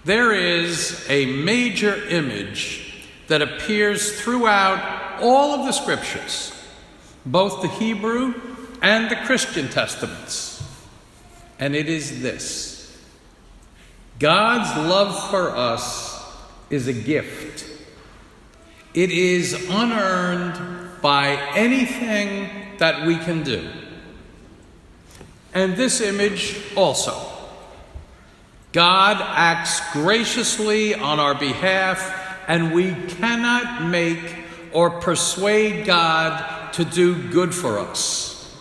There is a major image that appears throughout all of the scriptures, both the Hebrew and the Christian testaments. And it is this: God's love for us is a gift. It is unearned by anything that we can do. And this image also. God acts graciously on our behalf, and we cannot make or persuade God to do good for us.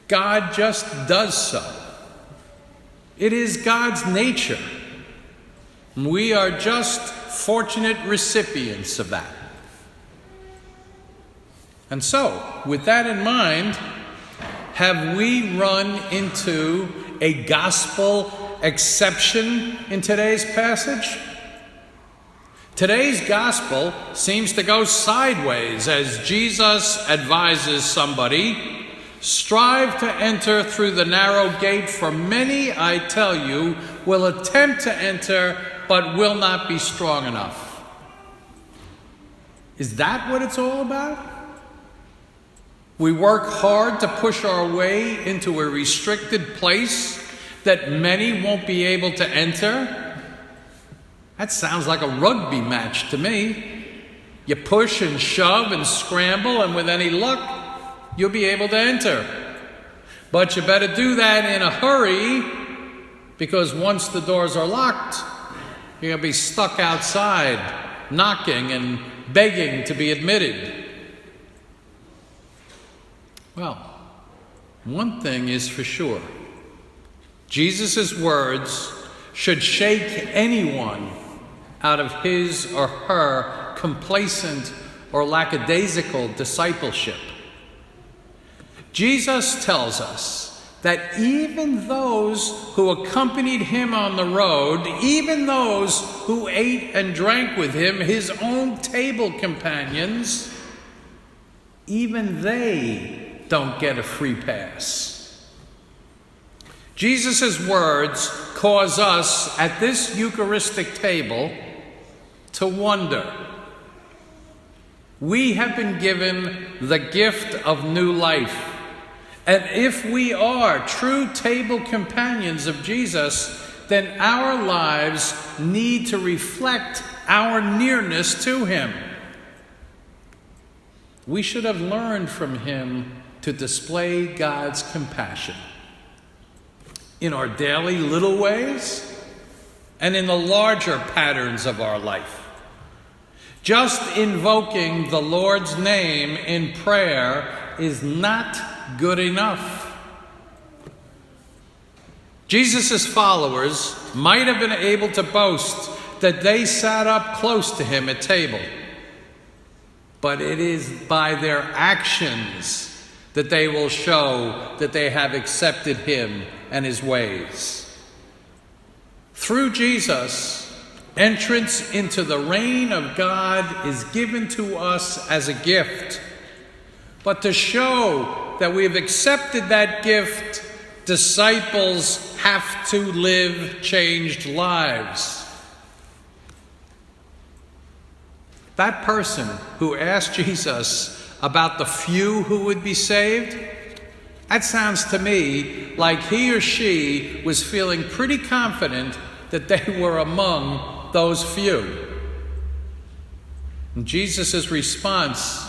God just does so. It is God's nature. We are just fortunate recipients of that. And so, with that in mind, have we run into a gospel exception in today's passage? Today's gospel seems to go sideways as Jesus advises somebody, "Strive to enter through the narrow gate, for many, I tell you, will attempt to enter, but will not be strong enough." Is that what it's all about? We work hard to push our way into a restricted place that many won't be able to enter? That sounds like a rugby match to me. You push and shove and scramble, and with any luck, you'll be able to enter. But you better do that in a hurry, because once the doors are locked, you're going to be stuck outside, knocking and begging to be admitted. Well, one thing is for sure. Jesus' words should shake anyone out of his or her complacent or lackadaisical discipleship. Jesus tells us that even those who accompanied him on the road, even those who ate and drank with him, his own table companions, even they don't get a free pass. Jesus' words cause us at this Eucharistic table to wonder. We have been given the gift of new life. And if we are true table companions of Jesus, then our lives need to reflect our nearness to him. We should have learned from him to display God's compassion in our daily little ways and in the larger patterns of our life. Just invoking the Lord's name in prayer is not good enough. Jesus' followers might have been able to boast that they sat up close to him at table, but it is by their actions that they will show that they have accepted him and his ways. Through Jesus, entrance into the reign of God is given to us as a gift. But to show that we have accepted that gift, disciples have to live changed lives. That person who asked Jesus about the few who would be saved, that sounds to me like he or she was feeling pretty confident that they were among those few. And Jesus' response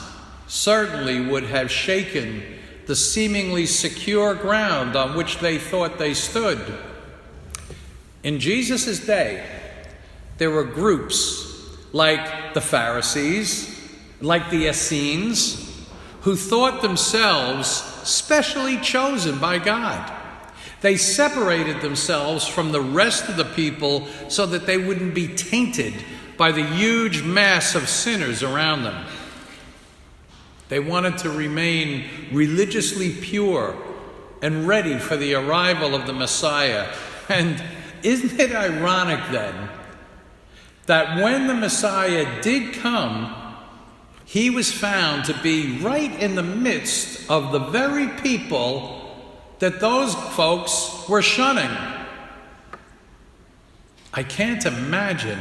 certainly would have shaken the seemingly secure ground on which they thought they stood. In Jesus' day, there were groups like the Pharisees, like the Essenes, who thought themselves specially chosen by God. They separated themselves from the rest of the people so that they wouldn't be tainted by the huge mass of sinners around them. They wanted to remain religiously pure and ready for the arrival of the Messiah. And isn't it ironic then that when the Messiah did come, he was found to be right in the midst of the very people that those folks were shunning? I can't imagine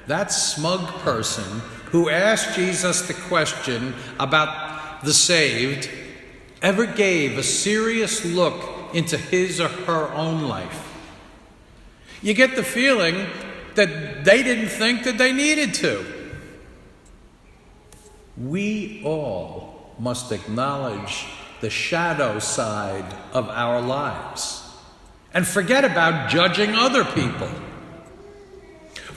that smug person who asked Jesus the question about the saved ever gave a serious look into his or her own life. You get the feeling that they didn't think that they needed to. We all must acknowledge the shadow side of our lives and forget about judging other people.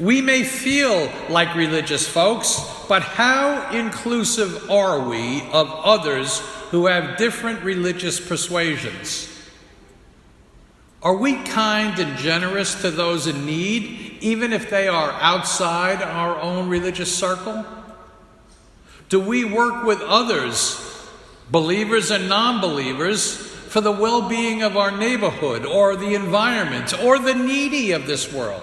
We may feel like religious folks, but how inclusive are we of others who have different religious persuasions? Are we kind and generous to those in need, even if they are outside our own religious circle? Do we work with others, believers and non-believers, for the well-being of our neighborhood or the environment or the needy of this world?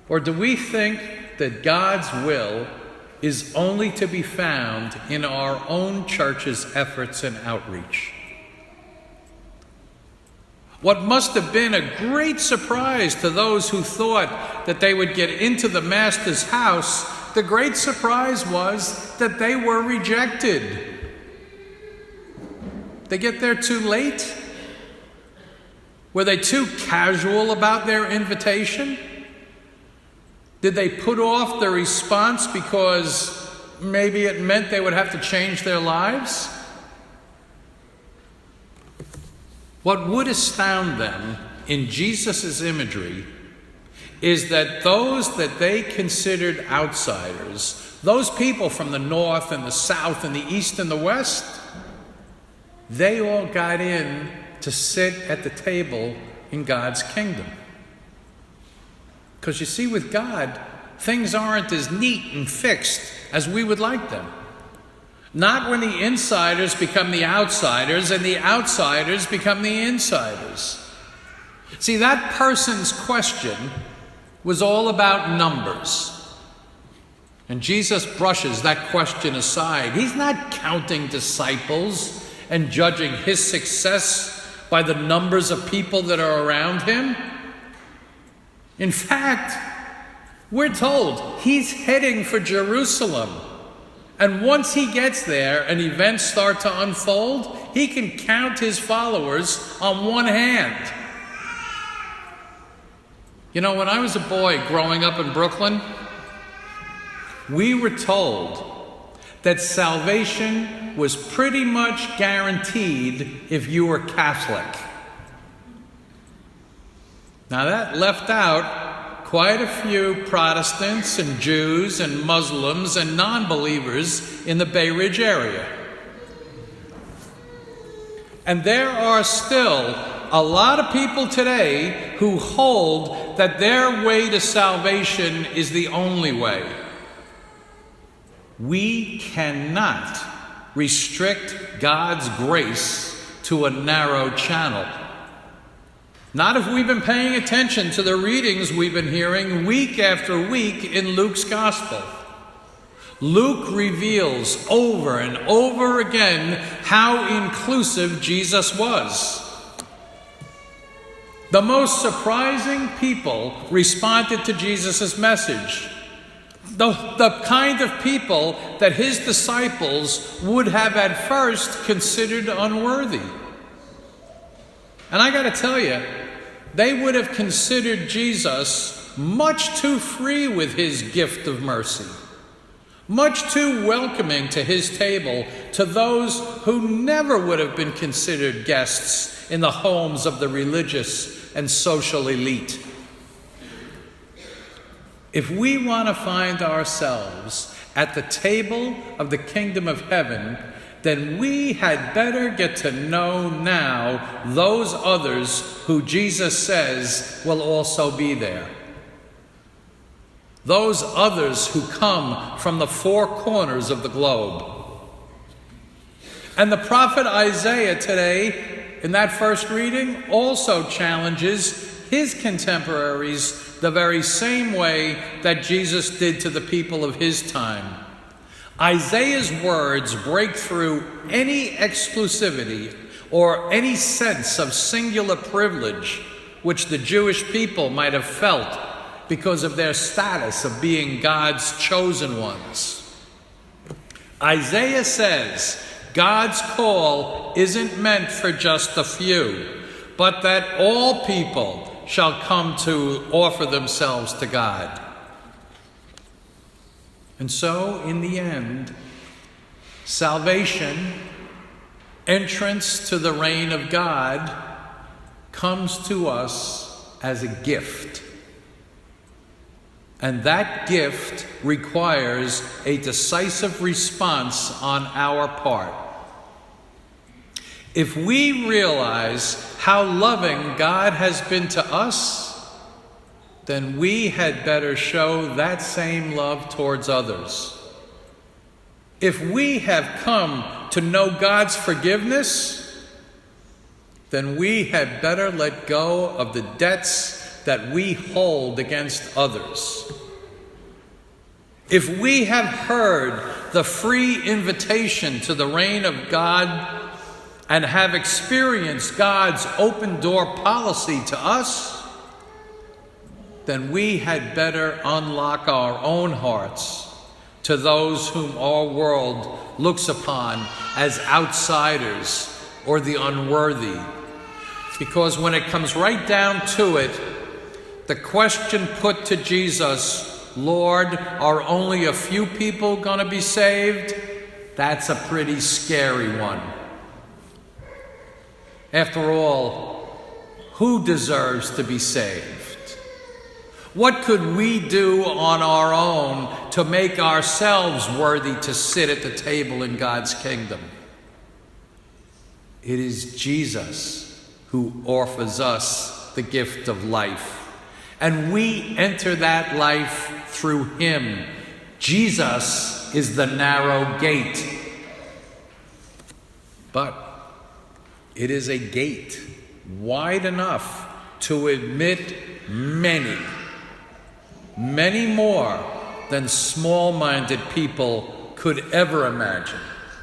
Or do we think that God's will is only to be found in our own church's efforts and outreach? What must have been a great surprise to those who thought that they would get into the Master's house, the great surprise was that they were rejected. They get there too late? Were they too casual about their invitation? Did they put off the response because maybe it meant they would have to change their lives? What would astound them in Jesus' imagery is that those that they considered outsiders, those people from the north and the south and the east and the west, they all got in to sit at the table in God's kingdom. Because you see, with God, things aren't as neat and fixed as we would like them. Not when the insiders become the outsiders and the outsiders become the insiders. See, that person's question was all about numbers. And Jesus brushes that question aside. He's not counting disciples and judging his success by the numbers of people that are around him. In fact, we're told he's heading for Jerusalem. And once he gets there and events start to unfold, he can count his followers on one hand. You know, when I was a boy growing up in Brooklyn, we were told that salvation was pretty much guaranteed if you were Catholic. Now that left out quite a few Protestants and Jews and Muslims and non-believers in the Bay Ridge area. And there are still a lot of people today who hold that their way to salvation is the only way. We cannot restrict God's grace to a narrow channel. Not if we've been paying attention to the readings we've been hearing week after week in Luke's Gospel. Luke reveals over and over again how inclusive Jesus was. The most surprising people responded to Jesus' message. The kind of people that his disciples would have at first considered unworthy. And I got to tell you, they would have considered Jesus much too free with his gift of mercy, much too welcoming to his table to those who never would have been considered guests in the homes of the religious and social elite. If we want to find ourselves at the table of the kingdom of heaven, then we had better get to know now those others who Jesus says will also be there. Those others who come from the four corners of the globe. And the prophet Isaiah today, in that first reading, also challenges his contemporaries the very same way that Jesus did to the people of his time. Isaiah's words break through any exclusivity or any sense of singular privilege which the Jewish people might have felt because of their status of being God's chosen ones. Isaiah says God's call isn't meant for just a few, but that all people shall come to offer themselves to God. And so, in the end, salvation, entrance to the reign of God, comes to us as a gift. And that gift requires a decisive response on our part. If we realize how loving God has been to us, then we had better show that same love towards others. If we have come to know God's forgiveness, then we had better let go of the debts that we hold against others. If we have heard the free invitation to the reign of God and have experienced God's open door policy to us, then we had better unlock our own hearts to those whom our world looks upon as outsiders or the unworthy. Because when it comes right down to it, the question put to Jesus, Lord, are only a few people going to be saved? That's a pretty scary one. After all, who deserves to be saved? What could we do on our own to make ourselves worthy to sit at the table in God's kingdom? It is Jesus who offers us the gift of life. And we enter that life through him. Jesus is the narrow gate. But it is a gate wide enough to admit many, many more than small-minded people could ever imagine.